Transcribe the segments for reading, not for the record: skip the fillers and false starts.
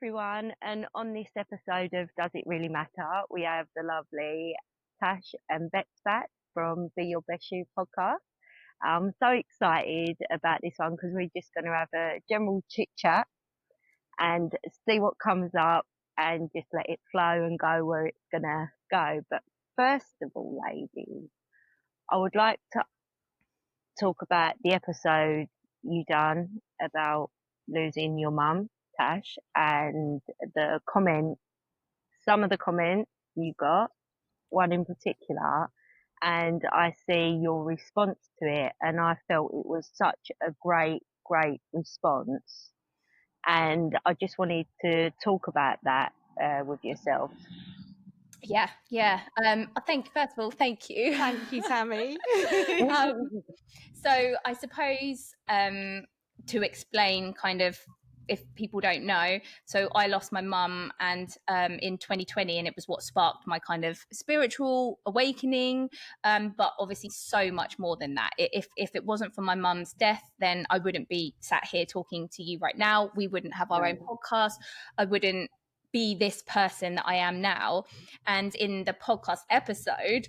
everyone, and on this episode of Does It Really Matter, we have the lovely Tash and Becky back from Be Your Best You podcast. I'm so excited about this one because we're just going to have a general chit chat and see what comes up and just let it flow and go where it's going to go. But first of all, ladies, I would like to talk about the episode you done about losing your mum, Tash, and some of the comments you got, one in particular, and I see your response to it, and I felt it was such a great response, and I just wanted to talk about that with yourself. Yeah. I think first of all, thank you. Thank you, Tammy. So I suppose to explain kind of, if people don't know, so I lost my mum and in 2020, and it was what sparked my kind of spiritual awakening, but obviously so much more than that. If it wasn't for my mum's death, then I wouldn't be sat here talking to you right now. We wouldn't have our own podcast. I wouldn't be this person that I am now. And in the podcast episode,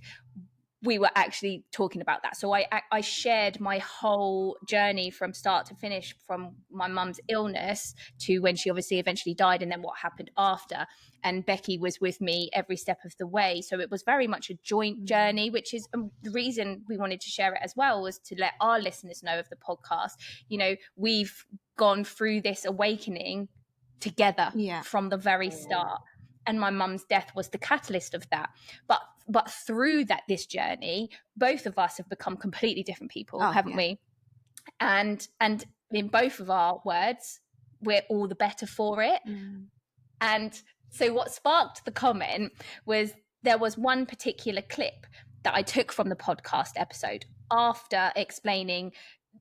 we were actually talking about that. So I shared my whole journey from start to finish, from my mum's illness to when she obviously eventually died, and then what happened after. And Becky was with me every step of the way. So it was very much a joint journey, which is the reason we wanted to share it as well, was to let our listeners know of the podcast. You know, we've gone through this awakening together from the very start. And my mum's death was the catalyst of that. But through this journey, both of us have become completely different people, haven't we? And in both of our words, we're all the better for it. And so what sparked the comment was, there was one particular clip that I took from the podcast episode after explaining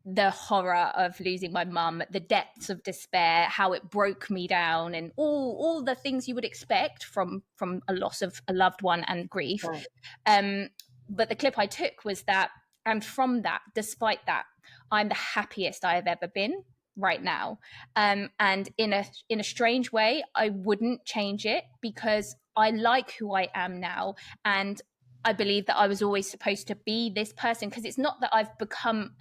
the horror of losing my mum, the depths of despair, how it broke me down, and all the things you would expect from a loss of a loved one and grief. But the clip I took was that, and from that, despite that, I'm the happiest I have ever been right now. And in a strange way, I wouldn't change it, because I like who I am now, and I believe that I was always supposed to be this person, because it's not that I've become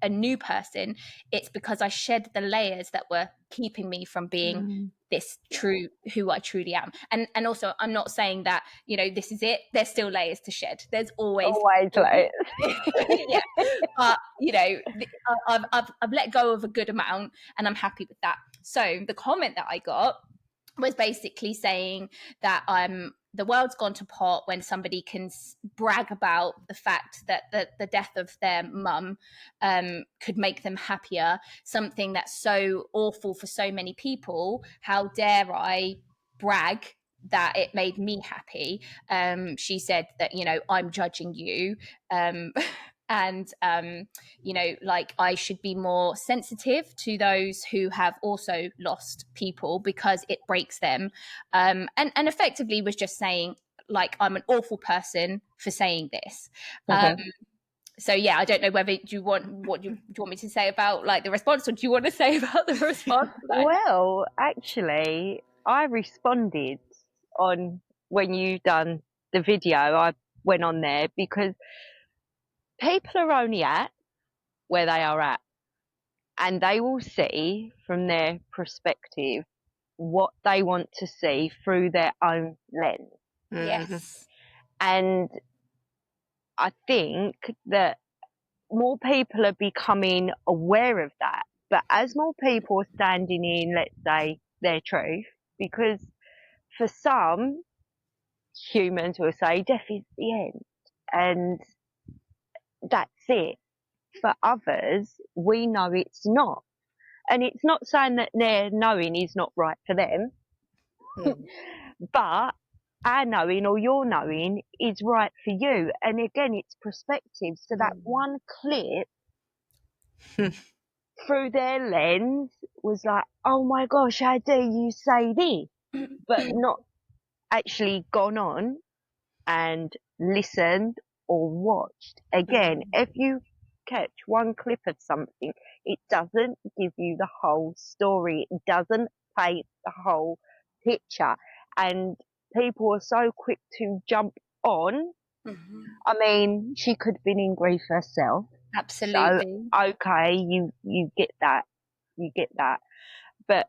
a new person, it's because I shed the layers that were keeping me from being this true, who I truly am. And also, I'm not saying that, you know, this is it. There's still layers to shed. There's always layers. yeah. But, you know, I've let go of a good amount, and I'm happy with that. So the comment that I got was basically saying that the world's gone to pot when somebody can brag about the fact that the death of their mum could make them happier, something that's so awful for so many people. How dare I brag that it made me happy? She said that, you know, I'm judging you. And, you know, like, I should be more sensitive to those who have also lost people, because it breaks them. And effectively was just saying, like, I'm an awful person for saying this. So, yeah, I don't know whether do you want me to say about, like, the response, or do you want to say about the response? Well, actually, I responded on when you done the video. I went on there because people are only at where they are at, and they will see from their perspective what they want to see through their own lens. Yes. And I think that more people are becoming aware of that. But as more people are standing in, let's say, their truth, because for some humans will say death is the end, and that's it. For others, we know it's not. And it's not saying that their knowing is not right for them, but our knowing, or your knowing, is right for you. And again, it's perspective. So that one clip through their lens was like, oh my gosh, how dare you say this? But not actually gone on and listened or watched. Again, if you catch one clip of something, it doesn't give you the whole story. It doesn't paint the whole picture, and people are so quick to jump on. Mm-hmm. I mean, she could have been in grief herself. Absolutely. So, okay, you get that. You get that. But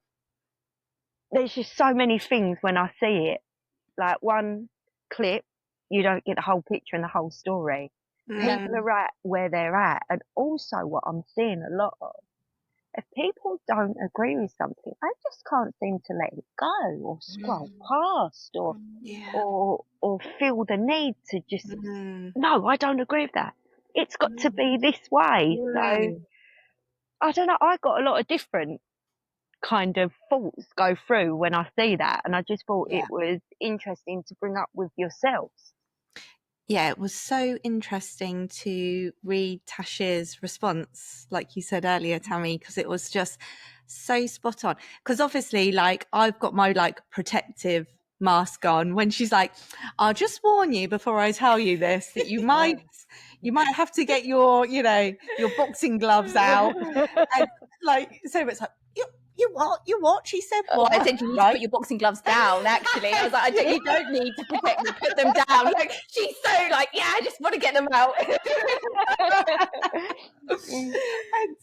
there's just so many things when I see it. Like one clip, you don't get the whole picture and the whole story. People are at where they're at. And also what I'm seeing a lot of, if people don't agree with something, they just can't seem to let it go or scroll past or feel the need to just, no, I don't agree with that. It's got to be this way. So I don't know, I got a lot of different kind of thoughts go through when I see that, and I just thought it was interesting to bring up with yourselves. Yeah, it was so interesting to read Tash's response, like you said earlier, Tammy, because it was just so spot on. Because obviously, like, I've got my like protective mask on when she's like, I'll just warn you before I tell you this, that you might have to get your, you know, your boxing gloves out. And like, so it's like, you what? She said what? I said you need to put your boxing gloves down, actually. I was like, you don't need to protect me, put them down. Like, she's so like, yeah, I just want to get them out. And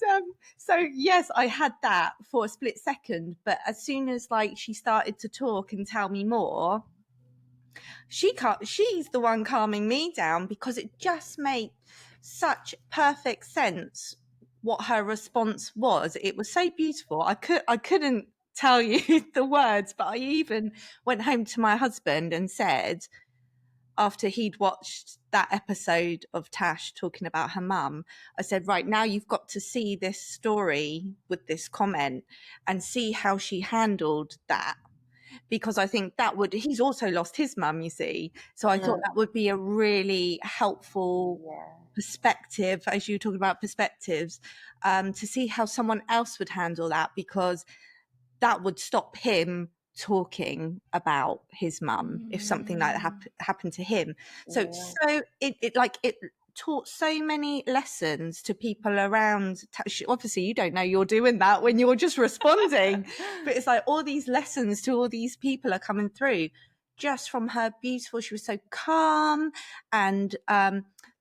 so yes, I had that for a split second, but as soon as like she started to talk and tell me more, she's the one calming me down, because it just made such perfect sense what her response was. It was so beautiful. I couldn't tell you the words, but I even went home to my husband and said, after he'd watched that episode of Tash talking about her mum, I said, right, now you've got to see this story with this comment and see how she handled that. Because I think that would, he's also lost his mum, you see. So I thought that would be a really helpful perspective, as you were talking about perspectives, to see how someone else would handle that, because that would stop him talking about his mum if something like that happened to him. So it taught so many lessons to people around. Obviously you don't know you're doing that when you're just responding, but it's like all these lessons to all these people are coming through just from her. Beautiful. She was so calm and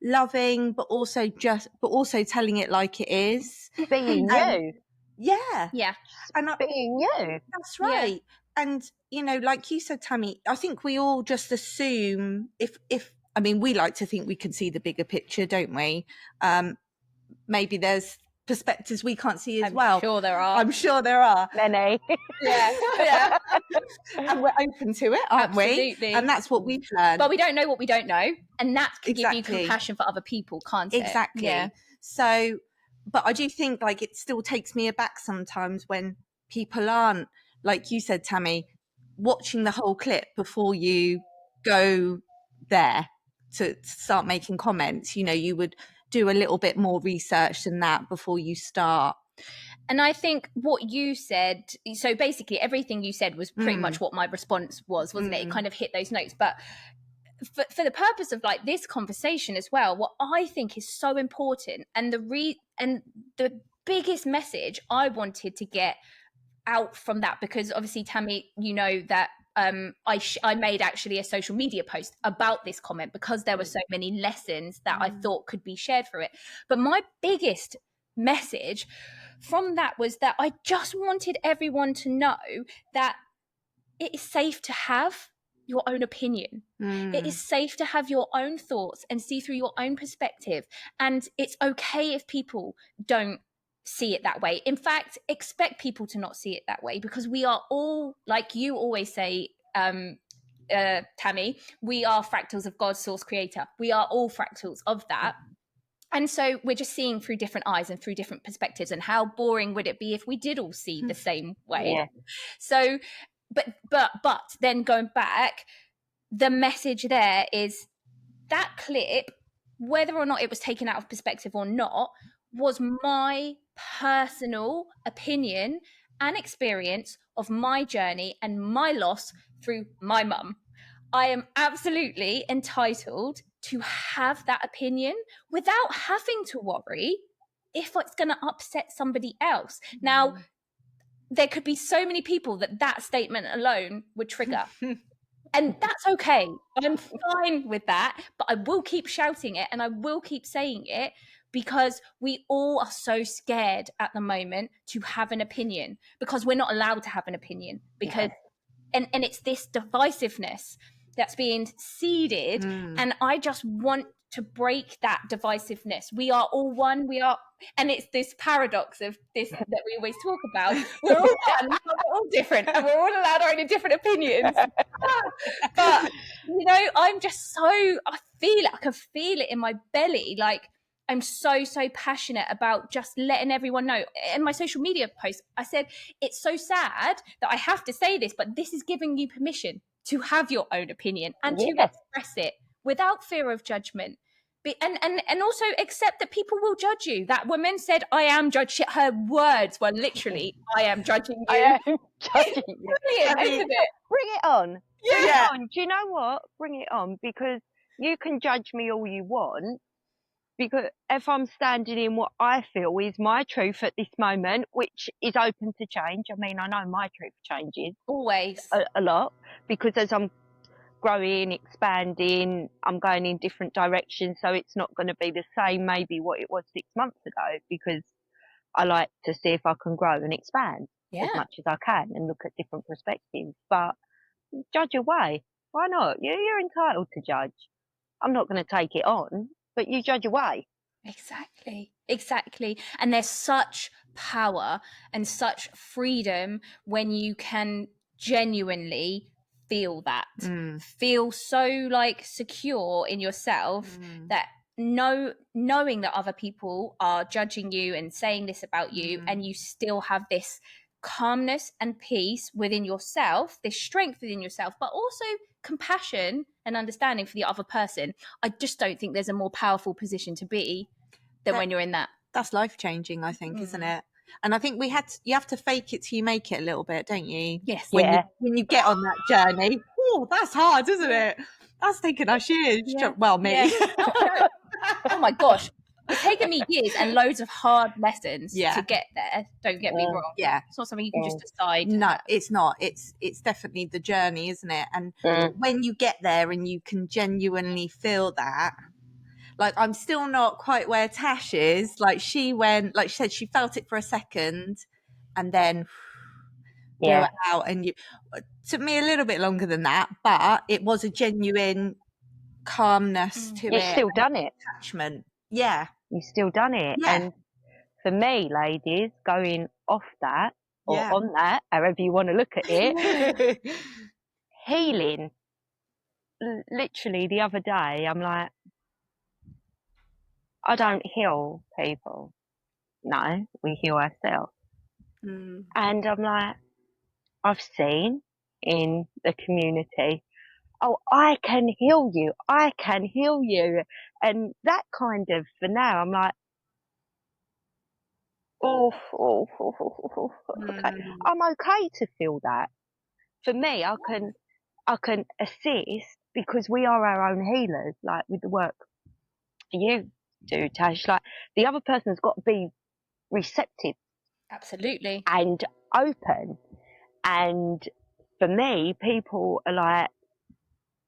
loving, but also telling it like it is, Being you. Yeah. And being you. That's right. Yeah. And, you know, like you said, Tammy, I think we all just assume if I mean, we like to think we can see the bigger picture, don't we? Maybe there's perspectives we can't see as well. I'm sure there are. Many. Yeah. And we're open to it, aren't Absolutely. we? And that's what we've learned. But we don't know what we don't know. And that can give you compassion for other people, can't it? Exactly. Yeah. So, but I do think like it still takes me aback sometimes when people aren't, like you said, Tammy, watching the whole clip before you go there to start making comments. You know, you would do a little bit more research than that before you start. And I think what you said, so basically everything you said was pretty much what my response was, wasn't it? It kind of hit those notes. But for the purpose of like this conversation as well, what I think is so important, and the biggest message I wanted to get out from that, because obviously, Tammy, you know that I made actually a social media post about this comment because there were so many lessons that I thought could be shared through it. But my biggest message from that was that I just wanted everyone to know that it is safe to have your own opinion. It is safe to have your own thoughts and see through your own perspective. And it's okay if people don't see it that way. In fact, expect people to not see it that way, because we are all, like you always say, Tammy, we are fractals of God's source creator. We are all fractals of that. And so we're just seeing through different eyes and through different perspectives. And how boring would it be if we did all see the same way? Yeah. So, but then going back, the message there is that clip, whether or not it was taken out of perspective or not, was my personal opinion and experience of my journey and my loss through my mum. I am absolutely entitled to have that opinion without having to worry if it's going to upset somebody else. Now, there could be so many people that statement alone would trigger. And that's okay. I'm fine with that, but I will keep shouting it and I will keep saying it, because we all are so scared at the moment to have an opinion, because we're not allowed to have an opinion, because and it's this divisiveness that's being seeded. And I just want to break that divisiveness. We are all one. And it's this paradox of this that we always talk about. We're all one, but we're all different, and we're all allowed our own different opinions. But you know, I'm just so, I can feel it in my belly. Like, I'm so passionate about just letting everyone know. In my social media post, I said, it's so sad that I have to say this, but this is giving you permission to have your own opinion and to express it without fear of judgment. And also accept that people will judge you. That woman said, I am judged. Her words were literally, I am judging you. I am judging you. Brilliant, isn't it? Bring it on. Yeah. Bring it on. Do you know what? Bring it on, because you can judge me all you want, because if I'm standing in what I feel is my truth at this moment, which is open to change. I mean, I know my truth changes Always. a lot, because as I'm growing, expanding, I'm going in different directions, so it's not going to be the same maybe what it was 6 months ago, because I like to see if I can grow and expand as much as I can and look at different perspectives. But judge away. Why not? You're entitled to judge. I'm not going to take it on, but you judge away. Exactly. And there's such power and such freedom when you can genuinely feel that, feel so like secure in yourself, that knowing that other people are judging you and saying this about you, and you still have this calmness and peace within yourself, this strength within yourself, but also compassion and understanding for the other person. I just don't think there's a more powerful position to be than when you're in that. That's life-changing, I think, isn't it? And I think you have to fake it till you make it a little bit, don't you? Yes. When you get on that journey. Oh, that's hard, isn't it? That's taken us years. Well, me. Oh my gosh. It's taken me years and loads of hard lessons to get there. Don't get me wrong. Yeah. It's not something you can just decide. No, it's not. It's definitely the journey, isn't it? And when you get there and you can genuinely feel that, like, I'm still not quite where Tash is. Like, she said, she felt it for a second and then blew it out. And it took me a little bit longer than that, but it was a genuine calmness to it. You've still done it. Attachment. Yeah. You've still done it. Yeah. And for me, ladies, going off that or on that, however you want to look at it, healing. Literally the other day, I'm like, I don't heal people. No, we heal ourselves. And I'm like, I've seen in the community, oh, I can heal you. I can heal you. And that kind of, for now, I'm like, okay. I'm okay to feel that. For me, I can assist, because we are our own healers, like with the work you do, Tash. Like, the other person's got to be receptive. Absolutely. And open. And for me, people are like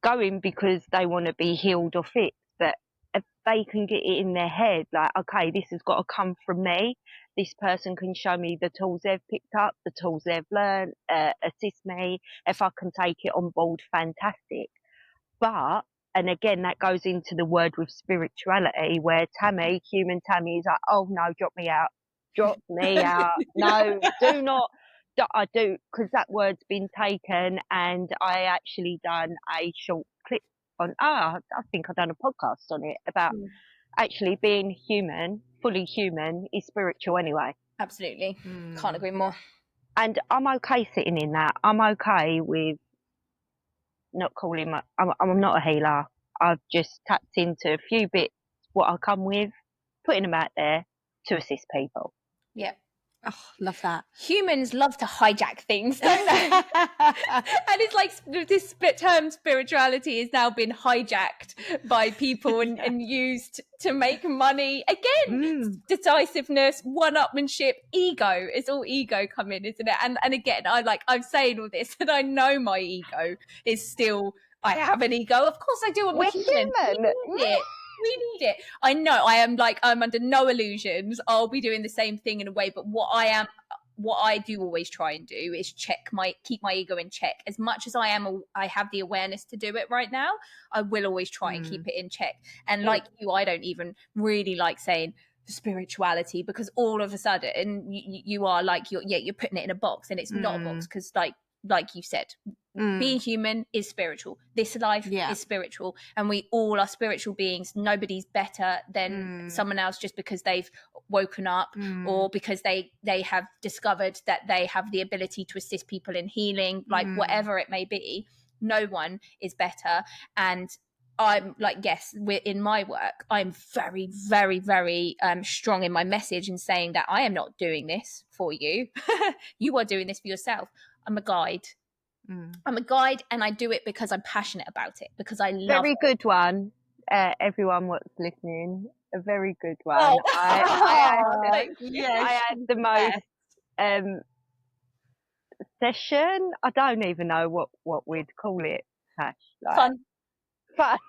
going because they want to be healed or fixed. But if they can get it in their head, like, okay, this has got to come from me. This person can show me the tools they've picked up, the tools they've learned, assist me. If I can take it on board, fantastic. But, and again, that goes into the word with spirituality, where Tammy, human Tammy, is like, oh no, drop me out. Drop me out. No, do not. I do, because that word's been taken, and I actually done a short clip on, I think I've done a podcast on it about actually being human, fully human, is spiritual anyway. Absolutely. Can't agree more. And I'm okay sitting in that. I'm okay with not calling I'm not a healer. I've just tapped into a few bits, what I come with, putting them out there to assist people. Yeah. Oh, love that. Humans love to hijack things, don't they? And it's like this term spirituality has now been hijacked by people and used to make money. Again, decisiveness, one-upmanship, ego. It's all ego coming, isn't it? And again, I'm saying all this, and I know my ego is still, I have an ego. Of course I do. I'm a human. We need it. I know I'm under no illusions I'll be doing the same thing in a way, but what I do always try and do is keep my ego in check. As much as I have the awareness to do it right now, I will always try and keep it in check. And like you, I don't even really like saying spirituality, because all of a sudden you are like, you're putting it in a box, and it's not a box, because like you said, being human is spiritual. This life is spiritual, and we all are spiritual beings. Nobody's better than someone else just because they've woken up or because they have discovered that they have the ability to assist people in healing, like whatever it may be. No one is better. And I'm like, yes, in my work, I'm very, very, very strong in my message and saying that I am not doing this for you. You are doing this for yourself. I'm a guide. I'm a guide, and I do it because I'm passionate about it, because I love Very it. good one, everyone what's listening. A very good one. I had the most session. I don't even know what we'd call it, Tash. Like, fun. Fun.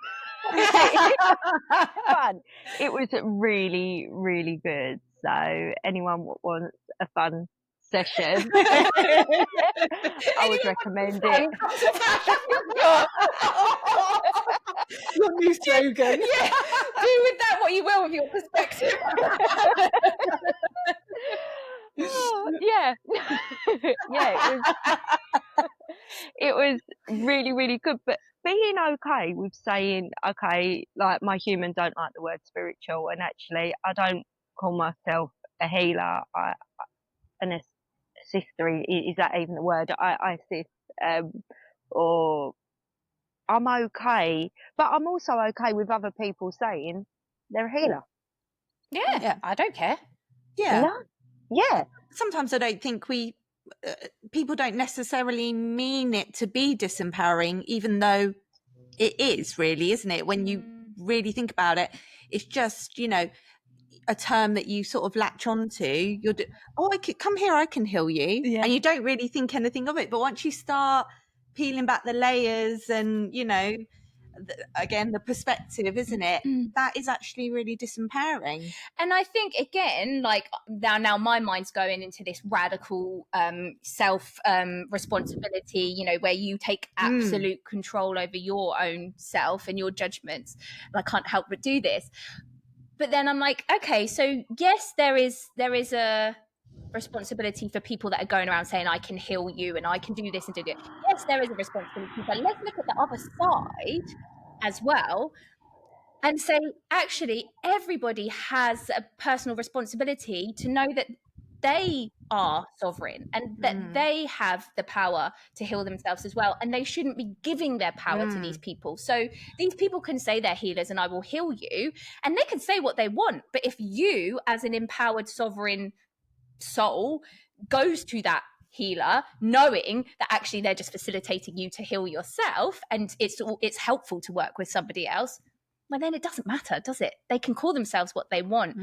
It was really, really good. So anyone what wants a fun session, I would recommend it. Your new slogan. Yeah, do with that what you will with your perspective. Yeah. Yeah, it was really, really good. But being okay with saying, okay, like my human don't like the word spiritual, and actually I don't call myself a healer. An assister, is that even the word? I assist, or I'm okay, but I'm also okay with other people saying they're a healer. Yeah, I don't care. Yeah. No? Yeah. Sometimes I don't think people don't necessarily mean it to be disempowering, even though it is, really, isn't it? When you really think about it, it's just, a term that you sort of latch onto. I could come here, I can heal you, and you don't really think anything of it. But once you start peeling back the layers, and again, the perspective, isn't it? That is actually really disempowering. And I think, again, like now my mind's going into this radical self responsibility, where you take absolute control over your own self and your judgments. And I can't help but do this. But then I'm like, okay, so yes, there is a responsibility for people that are going around saying I can heal you and I can do this and do that. Yes, there is a responsibility, but let's look at the other side as well and say, actually, everybody has a personal responsibility to know that they are sovereign and that they have the power to heal themselves as well. And they shouldn't be giving their power to these people. So these people can say they're healers and I will heal you, and they can say what they want. But if you, as an empowered sovereign soul, goes to that healer knowing that actually they're just facilitating you to heal yourself, and it's helpful to work with somebody else, well, then it doesn't matter, does it? They can call themselves what they want.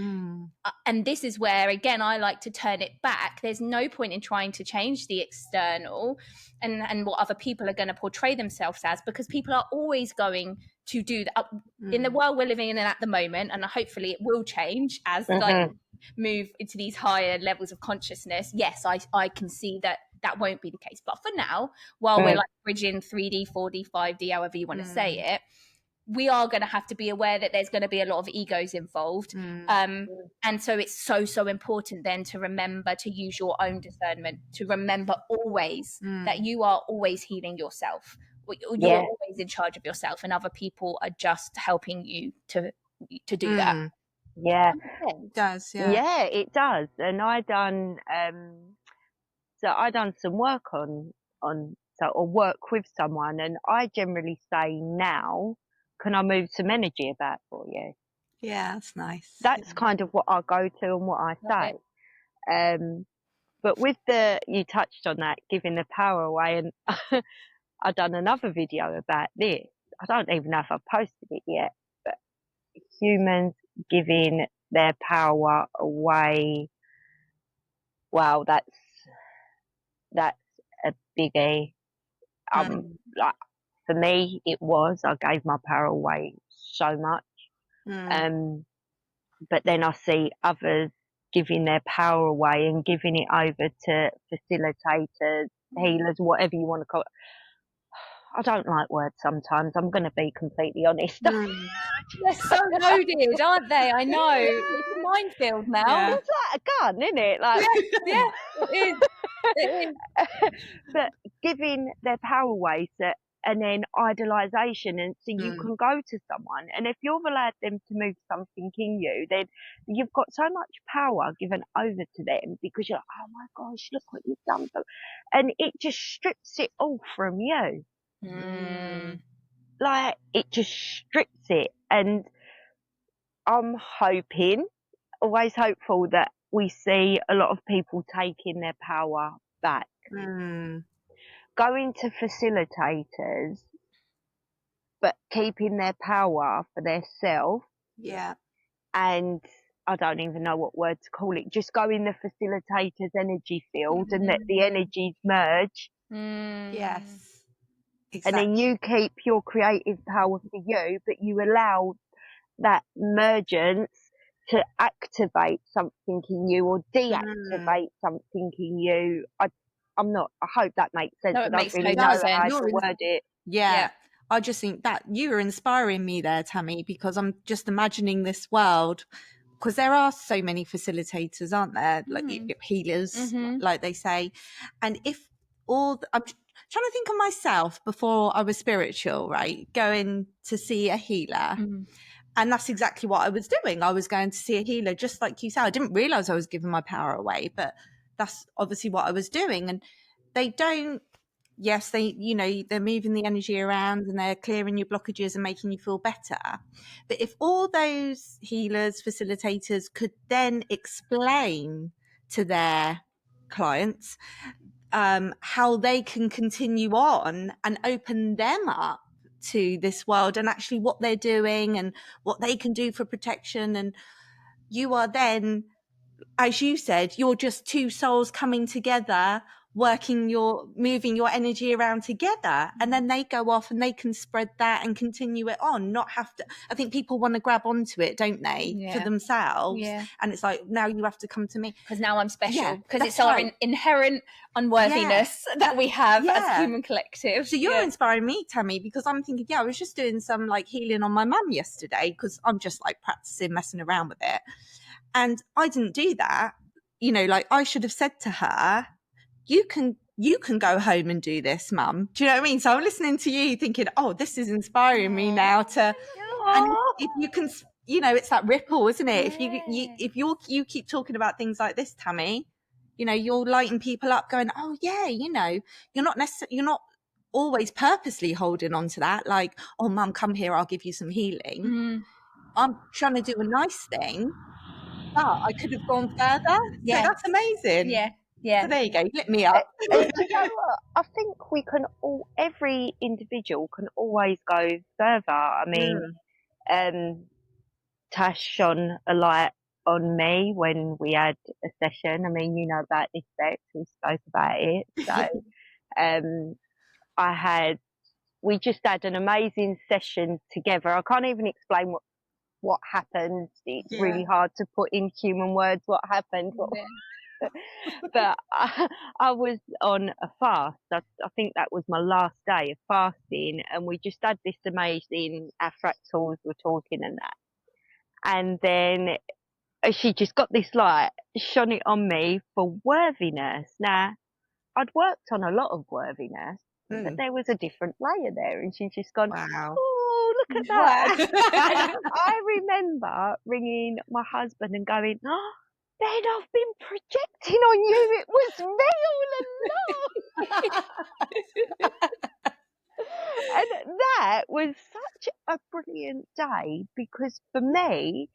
And this is where, again, I like to turn it back. There's no point in trying to change the external and what other people are going to portray themselves as, because people are always going to do that in the world we're living in at the moment. And hopefully it will change as like move into these higher levels of consciousness. Yes, I can see that won't be the case. But for now, while we're like bridging 3D, 4D, 5D, however you want to say it, we are going to have to be aware that there's going to be a lot of egos involved. And so it's so important then to remember to use your own discernment, to remember always that you are always healing yourself. You're always in charge of yourself, and other people are just helping you to do that. Yeah. It does, Yeah, it does. And I done some work or work with someone, and I generally say now, can I move some energy about for you? Yeah, that's nice. That's kind of what I go to and what I say. But with you touched on that, giving the power away, and I've done another video about this. I don't even know if I've posted it yet, but humans giving their power away. Wow, that's a biggie. Like for me, it was. I gave my power away so much. But then I see others giving their power away and giving it over to facilitators, healers, whatever you want to call it. I don't like words sometimes. I'm going to be completely honest. They're so loaded, aren't they? I know. It's a minefield now. Yeah. It's like a gun, isn't it? Like, yeah, it is. It is. But giving their power away, and then idolization, and so you can go to someone, and if you've allowed them to move something in you, then you've got so much power given over to them, because you're like, oh my gosh, look what you've done, and it just strips it all from you. Like, it just strips it. And I'm always hopeful, that we see a lot of people taking their power back. Going to facilitators, but keeping their power for their self. Yeah. And I don't even know what word to call it. Just go in the facilitator's energy field and let the energies merge. Yes. Exactly. And then you keep your creative power for you, but you allow that mergence to activate something in you or deactivate something in you. I hope that makes sense. No, I it don't makes really total know how sense. to word it. Yeah. I just think that you were inspiring me there, Tammy, because I'm just imagining this world, because there are so many facilitators, aren't there? Like healers, like they say. And if I'm trying to think of myself before I was spiritual, right? Going to see a healer. And that's exactly what I was doing. I was going to see a healer, just like you said. I didn't realize I was giving my power away, but that's obviously what I was doing. And they don't, yes, they're moving the energy around and they're clearing your blockages and making you feel better. But if all those healers, facilitators could then explain to their clients how they can continue on and open them up to this world, and actually what they're doing and what they can do for protection. And you are then, as you said, you're just two souls coming together, moving your energy around together, and then they go off and they can spread that and continue it on, not have to. I think people want to grab onto it, don't they, for themselves? And it's like, now you have to come to me because now I'm special, because it's right. our inherent unworthiness that we have as a human collective. So you're inspiring me, Tammy, because I'm thinking, I was just doing some like healing on my mum yesterday, because I'm just like practicing messing around with it. And I didn't do that. Like I should have said to her, you can go home and do this, Mum. Do you know what I mean? So I'm listening to you thinking, oh, this is inspiring me now to, and if you can, it's that ripple, isn't it? If you keep talking about things like this, Tammy, you're lighting people up going, oh yeah, you're not always purposely holding on to that. Like, oh, Mum, come here, I'll give you some healing. I'm trying to do a nice thing, but I could have gone further. So that's amazing. Yeah. So there you go. Lit me up. And you know what? I think every individual can always go further. I mean, Tash shone a light on me when we had a session. I mean, you know about this sex, we spoke about it. So, we just had an amazing session together. I can't even explain what happened. It's really hard to put in human words what happened. But I was on a fast. I think that was my last day of fasting, and we just had this amazing, our fractals were talking and that. And then she just got this light, shone it on me for worthiness. Now, I'd worked on a lot of worthiness, but there was a different layer there, and she's just gone, wow. Oh, look at that. And I remember ringing my husband and going, oh, Ben, I've been projecting on you. It was me all along. And that was such a brilliant day, because for me,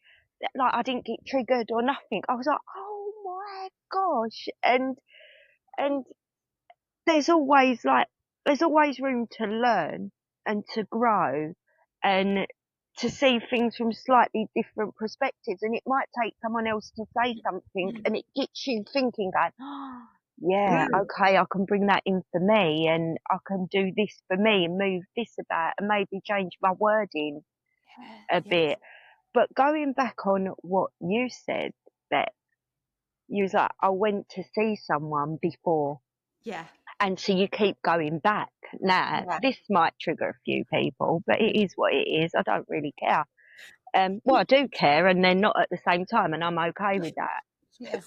like, I didn't get triggered or nothing. I was like, oh my gosh. And And there's always room to learn and to grow and to see things from slightly different perspectives. And it might take someone else to say something and it gets you thinking, going, oh, yeah, okay, I can bring that in for me and I can do this for me and move this about and maybe change my wording a bit. But going back on what you said, that you was like, I went to see someone before. Yeah. And so you keep going back. Now, this might trigger a few people, but it is what it is. I don't really care. Well, I do care, and they're not at the same time, and I'm okay with that. Yes.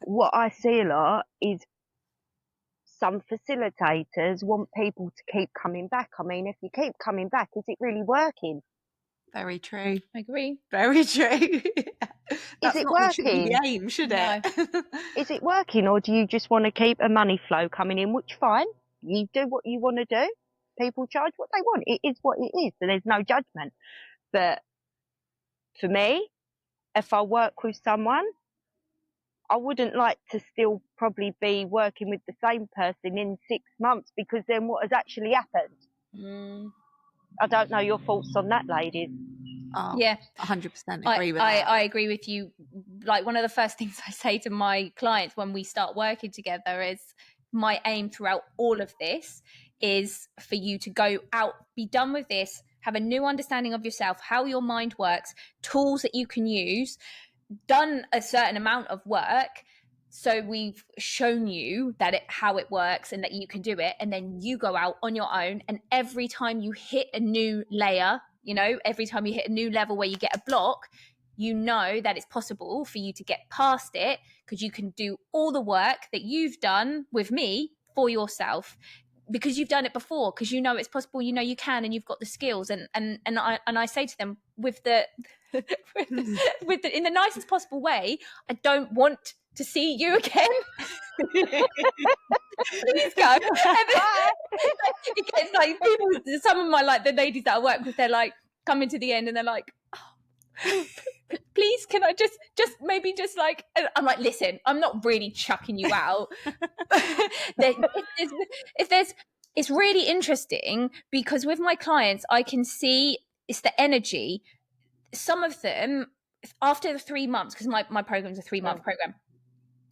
What I see a lot is some facilitators want people to keep coming back. I mean, if you keep coming back, is it really working? Very true. I agree. Very true. That's Is it not should be working? the aim, should it? Is it working, or do you just want to keep a money flow coming in? Which, fine, you do what you want to do. People charge what they want. It is what it is, so there's no judgment. But for me, if I work with someone, I wouldn't like to still probably be working with the same person in 6 months, because then what has actually happened? I don't know your thoughts on that, ladies. Oh, yeah, 100% agree with that. I agree with you. Like, one of the first things I say to my clients when we start working together is, my aim throughout all of this is for you to go out, be done with this, have a new understanding of yourself, how your mind works, tools that you can use, done a certain amount of work. So we've shown you that how it works and that you can do it. And then you go out on your own. And every time you hit a new layer, every time you hit a new level where you get a block, you know that it's possible for you to get past it, because you can do all the work that you've done with me for yourself, because you've done it before, because it's possible, you can, and you've got the skills. And I say to them, with the in the nicest possible way, I don't want to see you again. Please go. It gets like people, some of my, the ladies that I work with, they're like coming to the end and they're like, oh, please, can I just maybe just like, I'm like, listen, I'm not really chucking you out. It's really interesting, because with my clients, I can see it's the energy. Some of them, after the 3 months, because my program's a 3-month program,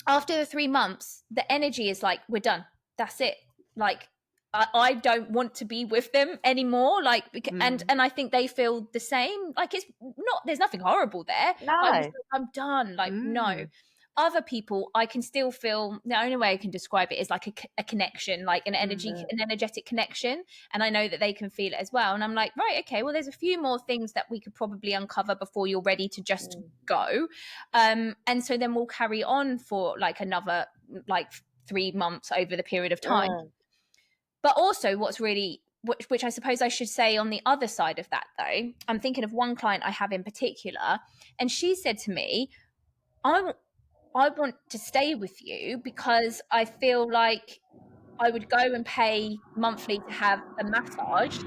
after the 3 months, the energy is like, we're done. That's it. Like, I don't want to be with them anymore. Like, and I think they feel the same. Like, it's not, there's nothing horrible there. No. I'm done. Like, no. Other people, I can still feel, the only way I can describe it is like a connection, like an energetic connection. And I know that they can feel it as well. And I'm like, right, okay, well, there's a few more things that we could probably uncover before you're ready to just go. And so then we'll carry on for like another, 3 months over the period of time. But also what's really, which I suppose I should say on the other side of that, though, I'm thinking of one client I have in particular, and she said to me, I want to stay with you because I feel like I would go and pay monthly to have a massage.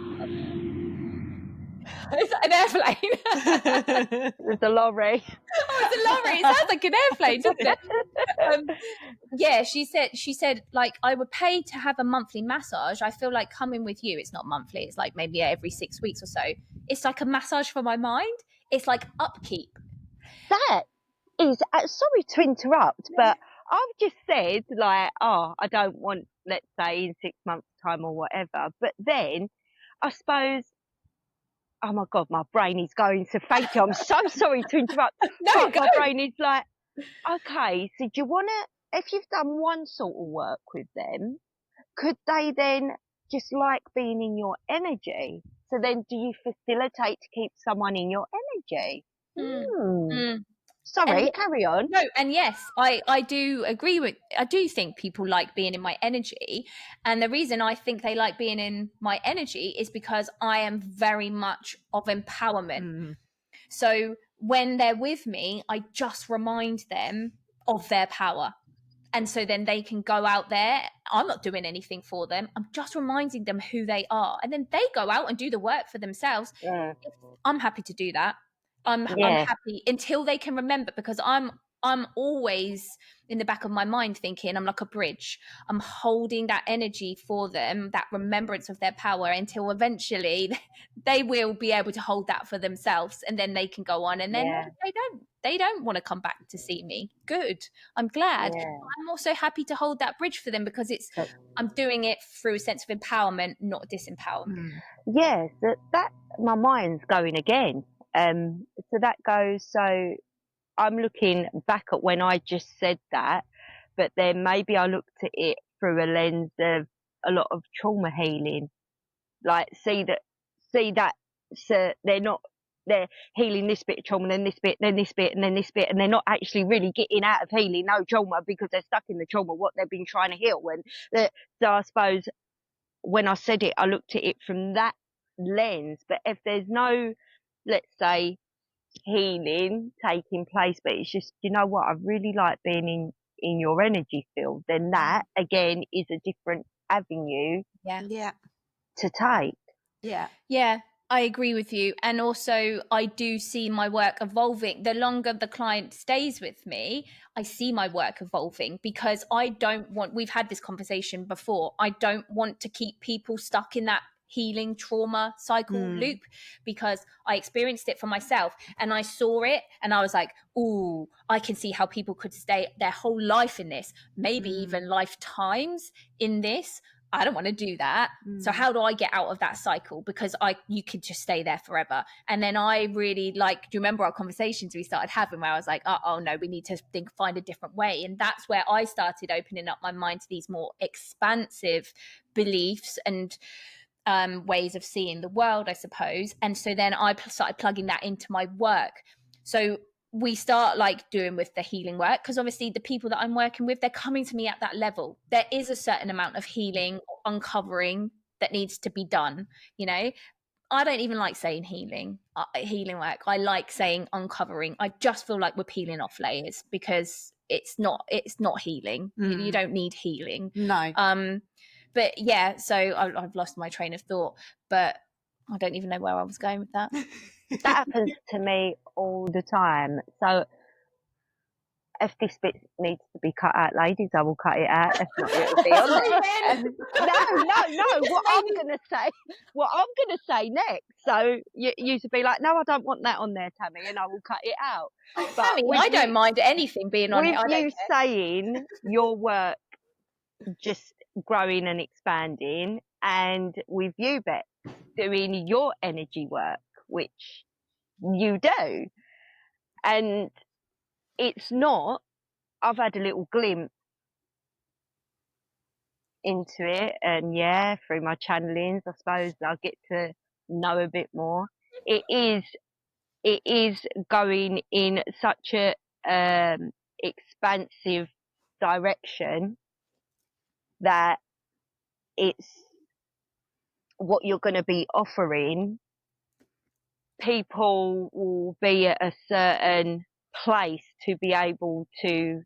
Is that an airplane? It's a lorry. Oh, it's a lorry. It sounds like an airplane, doesn't it? Yeah, she said, like, I would pay to have a monthly massage. I feel like coming with you, it's not monthly, it's like maybe every 6 weeks or so. It's like a massage for my mind. It's like upkeep. That is, sorry to interrupt, but I've just said, like, oh, I don't want, let's say, in 6 months' time or whatever. But then I suppose, oh my God, my brain is going so thank you. I'm so sorry to interrupt. No, but my brain is like, okay, so do you want to, if you've done one sort of work with them, could they then just like being in your energy? So then do you facilitate to keep someone in your energy? Sorry, carry on. No, and yes, I do agree with, I do think people like being in my energy. And the reason I think they like being in my energy is because I am very much of empowerment. So when they're with me, I just remind them of their power. And so then they can go out there. I'm not doing anything for them. I'm just reminding them who they are. And then they go out and do the work for themselves. I'm happy to do that. I'm happy until they can remember, because I'm I'm always in the back of my mind thinking I'm like a bridge. I'm holding that energy for them, that remembrance of their power, until eventually they will be able to hold that for themselves, and then they can go on. And then they don't want to come back to see me. Good. I'm glad. Yeah. I'm also happy to hold that bridge for them, because I'm doing it through a sense of empowerment, not disempowerment. Yes, that my mind's going again. So that goes. So I'm looking back at when I just said that, but then maybe I looked at it through a lens of a lot of trauma healing. Like see that. So they're healing this bit of trauma, then this bit, then this bit, and then this bit, and they're not actually really getting out of healing no trauma because they're stuck in the trauma what they've been trying to heal. So I suppose when I said it, I looked at it from that lens. But if there's no, let's say, healing taking place, but it's just, you know what, I really like being in your energy field, then that again is a different avenue to take. Yeah, I agree with you. And also, I do see my work evolving. The longer the client stays with me, I see my work evolving, because I don't want, we've had this conversation before, I don't want to keep people stuck in that healing trauma cycle loop, because I experienced it for myself and I saw it and I was like, ooh, I can see how people could stay their whole life in this, maybe even lifetimes in this. I don't want to do that. So how do I get out of that cycle? Because you could just stay there forever. And then I really do you remember our conversations we started having where I was like, oh no, we need to find a different way. And that's where I started opening up my mind to these more expansive beliefs and ways of seeing the world, I suppose. And so then I started plugging that into my work. So we start doing with the healing work, because obviously the people that I'm working with, they're coming to me at that level. There is a certain amount of healing or uncovering that needs to be done. I don't even like saying healing work. I like saying uncovering. I just feel like we're peeling off layers, because it's not healing. You don't need healing. No. But yeah, so I've lost my train of thought, but I don't even know where I was going with that. That happens to me all the time. So if this bit needs to be cut out, ladies, I will cut it out. If not, it'll be on there. No. What I'm gonna say next. So you to be like, no, I don't want that on there, Tammy, and I will cut it out. But Tammy, I don't mind anything being on it. With you saying your work just growing and expanding, and with you, Beck, doing your energy work, which you do, and it's not, I've had a little glimpse into it, and through my channelings, I suppose I'll get to know a bit more. It is going in such a expansive direction that it's what you're going to be offering. People will be at a certain place to be able to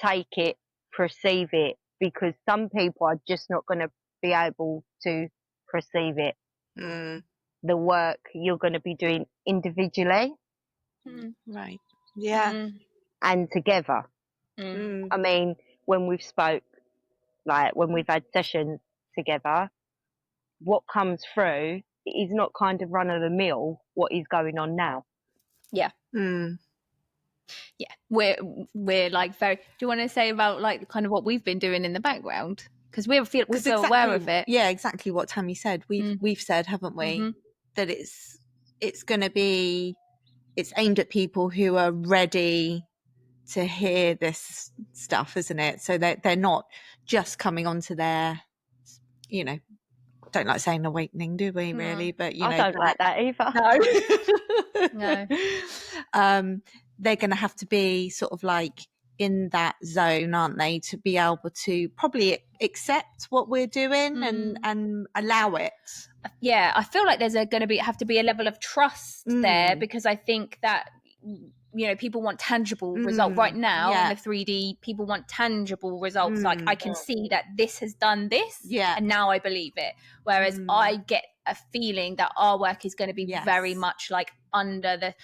take it, perceive it, because some people are just not going to be able to perceive it. The work you're going to be doing individually, right? Yeah, and together. I mean, when we've spoke, when we've had sessions together, what comes through is not kind of run of the mill what is going on now. Yeah. Yeah, we're very. Do you want to say about kind of what we've been doing in the background? Because we're so aware of it. Yeah, exactly what Tammy said. We've said, haven't we, that it's going to be, it's aimed at people who are ready to hear this stuff, isn't it? So they're not just coming onto their, don't like saying awakening, do we? Really, but I don't like that either. No. They're going to have to be sort of in that zone, aren't they, to be able to probably accept what we're doing and allow it. Yeah, I feel like there's going to have to be a level of trust there, because I think that you know, people want tangible result right now in the 3D. People want tangible results. Like, I can see that this has done this, and now I believe it. Whereas I get a feeling that our work is going to be very much like under the,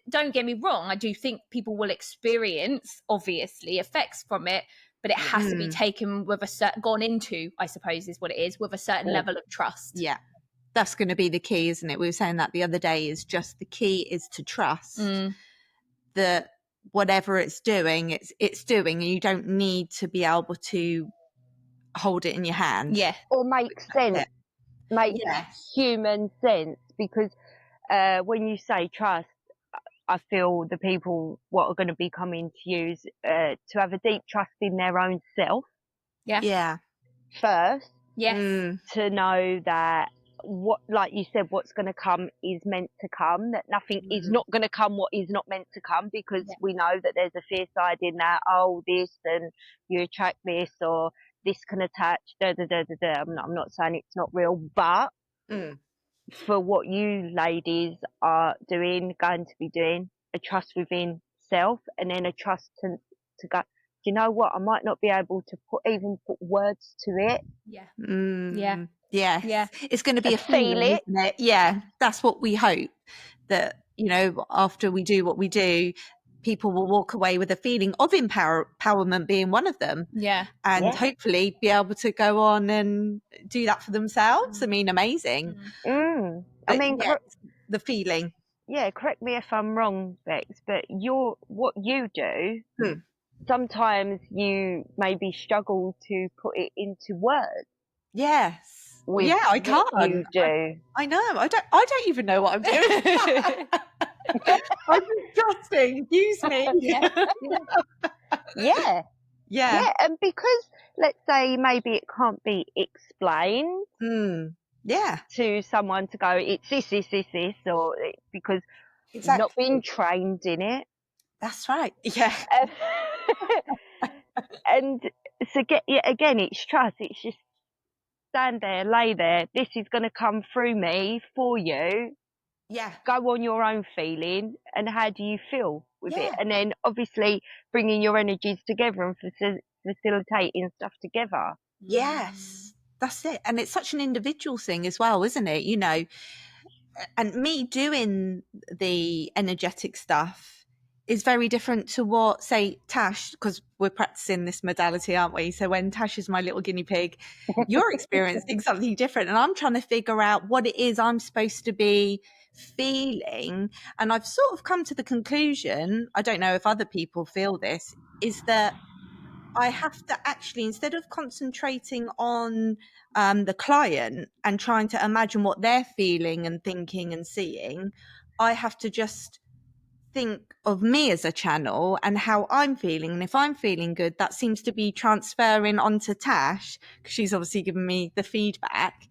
don't get me wrong, I do think people will experience obviously effects from it, but it has to be taken with a certain, gone into, I suppose is what it is, with a certain level of trust. Yeah, that's going to be the key, isn't it? We were saying that the other day, is just the key is to trust that whatever it's doing, it's doing, and you don't need to be able to hold it in your hand. Yeah. Or make sense, make human sense, because when you say trust, I feel the people what are going to be coming to use to have a deep trust in their own self. Yeah. First. Yes. To know that what, like you said, what's going to come is meant to come, that nothing is not going to come what is not meant to come, because we know that there's a fear side in that, oh, this, and you attract this, or this can attach, da da da da da. I'm not saying it's not real, but for what you ladies are doing, going to be doing, a trust within self, and then a trust to go, you know what, I might not be able to put words to it. Yes. It's going to be a feeling, isn't it? Yeah, that's what we hope, that, you know, after we do what we do, people will walk away with a feeling of empowerment being one of them. And hopefully be able to go on and do that for themselves. I mean, amazing. I mean, the feeling. Yeah, correct me if I'm wrong, Bex, but what you do, sometimes you maybe struggle to put it into words. Yes. I can't. You do. I know. I don't even know what I'm doing. I'm trusting. Use me. Yeah. And because, let's say, maybe it can't be explained to someone to go, it's this, or because you've not been trained in it. That's right. Yeah. And so again, it's trust. It's just stand there, lay there. This is going to come through me for you. Yeah. Go on your own feeling, and how do you feel with it? And then obviously bringing your energies together and facilitating stuff together. Yes, that's it. And it's such an individual thing as well, isn't it? You know, and me doing the energetic stuff is very different to what, say, Tash, because we're practicing this modality, aren't we? So when Tash is my little guinea pig, you're experiencing something different, and I'm trying to figure out what it is I'm supposed to be feeling. And I've sort of come to the conclusion, I don't know if other people feel this, is that I have to actually, instead of concentrating on the client and trying to imagine what they're feeling and thinking and seeing, I have to just think of me as a channel and how I'm feeling. And if I'm feeling good, that seems to be transferring onto Tash, because she's obviously given me the feedback.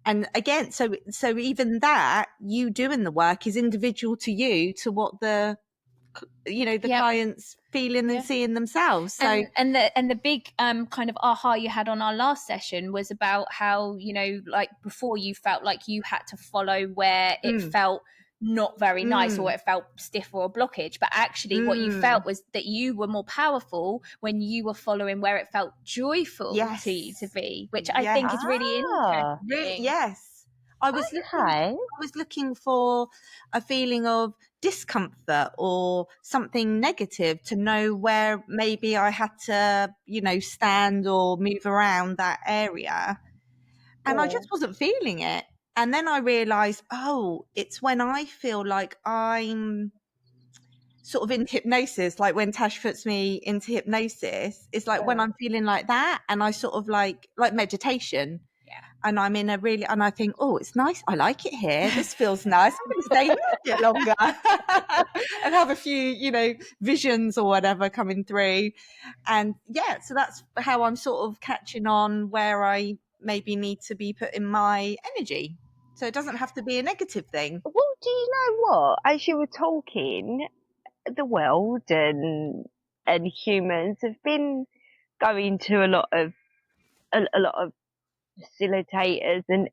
And again, so even that, you doing the work is individual to you, to what the clients feeling and seeing themselves. So and the big kind of aha you had on our last session was about how, you know, like before you felt like you had to follow where it felt not very nice, or it felt stiff or a blockage, but actually what you felt was that you were more powerful when you were following where it felt joyful to you to be, which I think is really interesting. Yes. I was looking for a feeling of discomfort or something negative, to know where maybe I had to, you know, stand or move around that area. And I just wasn't feeling it. And then I realized, oh, it's when I feel like I'm sort of in hypnosis, like when Tash puts me into hypnosis, it's like when I'm feeling like that, and I sort of like meditation. And I'm in a really, and I think, oh, it's nice. I like it here. This feels nice. I'm going to stay here a bit longer and have a few, you know, visions or whatever coming through. And so that's how I'm sort of catching on where I maybe need to be putting my energy. So it doesn't have to be a negative thing. Well, do you know what? As you were talking, the world and humans have been going to a lot of facilitators, and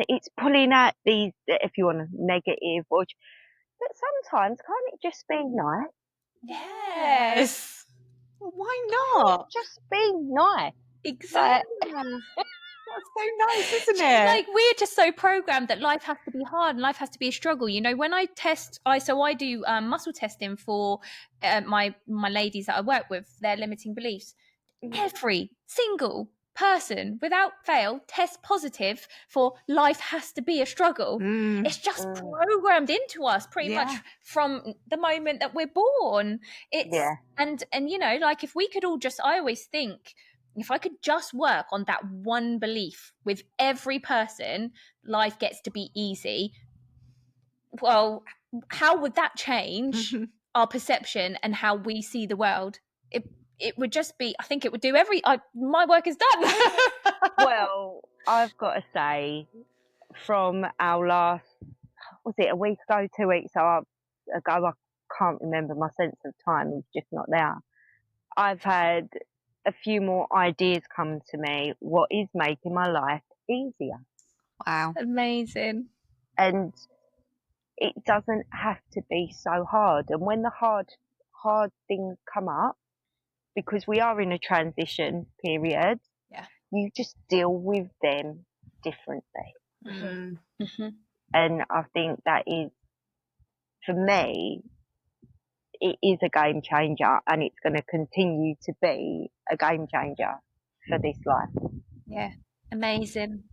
it's pulling out these, if you want, negative, or but sometimes can't it just be nice? Yes. Well, why not? Just be nice. Exactly. That's so nice, isn't Like it? we're just so programmed that life has to be hard and life has to be a struggle. You know, when I do muscle testing for my ladies that I work with, their limiting beliefs. Every single person without fail tests positive for life has to be a struggle. It's just programmed into us pretty much from the moment that we're born. It's and you know, like if we could all just, I always think, if I could just work on that one belief with every person, life gets to be easy. Well, how would that change our perception and how we see the world? It would just be, I think it would do my work is done. Well, I've got to say, from our last, was it a week ago, 2 weeks ago, I can't remember, my sense of time is just not there. I've had a few more ideas come to me, what is making my life easier. Wow. Amazing. And it doesn't have to be so hard. And when the hard things come up, because we are in a transition period, you just deal with them differently. And I think that is, for me, it is a game changer, and it's going to continue to be a game changer for this life. Yeah, amazing.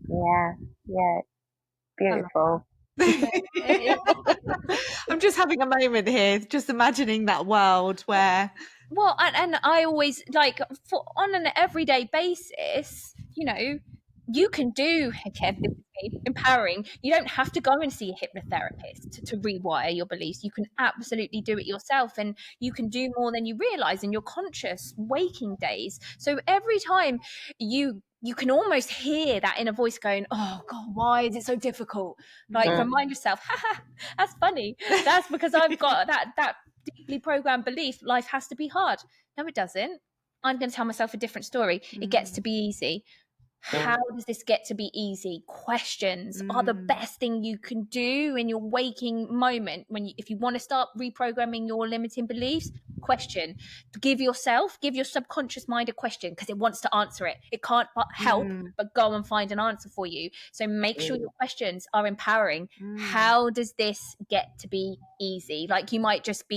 Yeah, beautiful. I'm just having a moment here, just imagining that world where. Well, and I always like, on an everyday basis, you know, you can do, again, this is empowering. You don't have to go and see a hypnotherapist to rewire your beliefs. You can absolutely do it yourself, and you can do more than you realize in your conscious waking days. So every time you can almost hear that inner voice going, oh God, why is it so difficult? Like, remind yourself, that's funny. That's because I've got that deeply programmed belief, life has to be hard. No, it doesn't. I'm going to tell myself a different story. It gets to be easy. How does this get to be easy? Questions are the best thing you can do in your waking moment. If you want to start reprogramming your limiting beliefs, question. Give your subconscious mind a question, because it wants to answer it. It can't but help but go and find an answer for you. So make sure your questions are empowering. How does this get to be easy? Like, you might just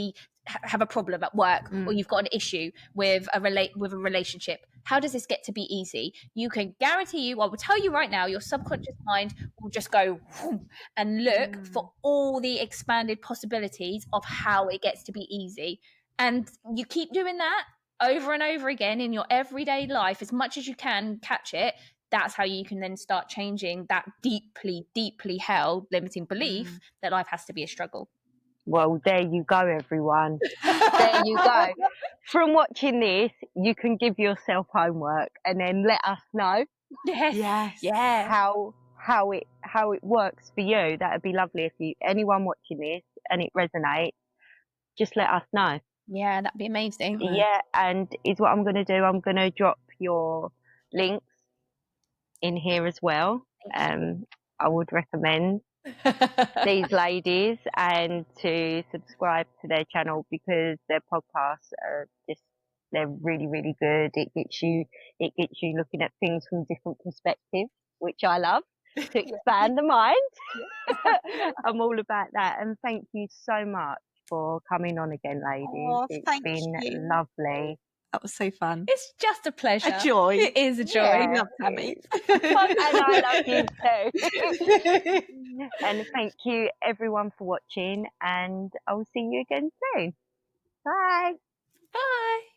have a problem at work, or you've got an issue with a relationship. How does this get to be easy? You can guarantee I will tell you right now, your subconscious mind will just go and look for all the expanded possibilities of how it gets to be easy. And you keep doing that over and over again in your everyday life, as much as you can catch it. That's how you can then start changing that deeply, deeply held limiting belief that life has to be a struggle. Well, there you go, everyone. There you go. From watching this, you can give yourself homework and then let us know how it works for you. That would be lovely. If anyone watching this and it resonates, just let us know. Yeah, that'd be amazing. Yeah, and is what I'm going to do. I'm going to drop your links in here as well. I would recommend these ladies and to subscribe to their channel, because their podcasts are they're really, really good. It gets you looking at things from different perspectives, which I love, to expand the mind. I'm all about that. And thank you so much for coming on again, ladies. It's been lovely. That was so fun. It's just a pleasure. A joy. It is a joy. I love Tammy. And I love you too. And thank you everyone for watching, and I'll see you again soon. Bye. Bye.